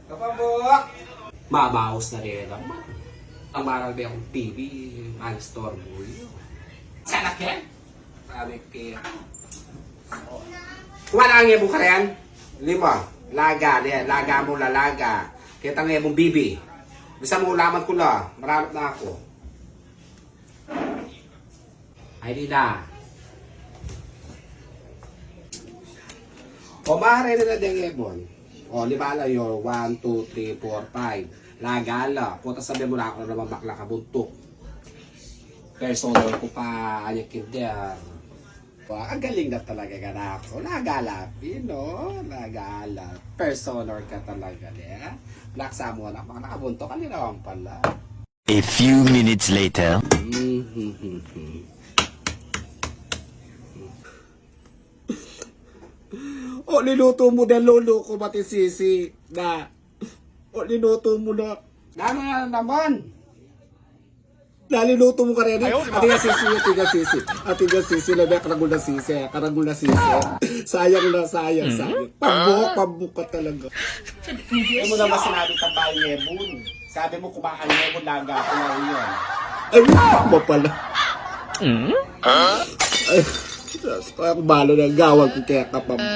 Kapabok! Mabawas na rin naman. Ang marami akong TV, ang store mo yun. Sana ken? Marami kaya. Kumana ang ibong ka rin? Lima, laga, laga mo lalaga. Kita nga ibong bibi. Bisa mo ulaman ko la, marami na ako. Ay di na. O maaari na na din ibon. O lima lang yun, 1, 2, 3, 4, 5. Lagala, puta sabi mo na ako naman bakla kabuntok. Personal ko pa, anyak kinder. Ang galing na talaga ka na ako. Lagala, Pino. Lagala. Personal ka talaga niya. Laksa mo na, mga nakabuntok ka naman pala. A few minutes later. O, niluto mo na lolo ko pati sisi na. O, niluto mo na. Naman naman. Naliluto mo ka rin. Ati nga sisi, ati nga sisi. Ati nga sisi, labi, karagul na sisi. Karagul na sisi. Sayang na, sayang, sayang. Pabuk ka talaga. Ano mo naman sinabi kang bahay nebun? Sabi mo kumakan nebun, laga ko na yun. Ay, ba pala? Ay, ako balo na gawag ko kaya kapabuk.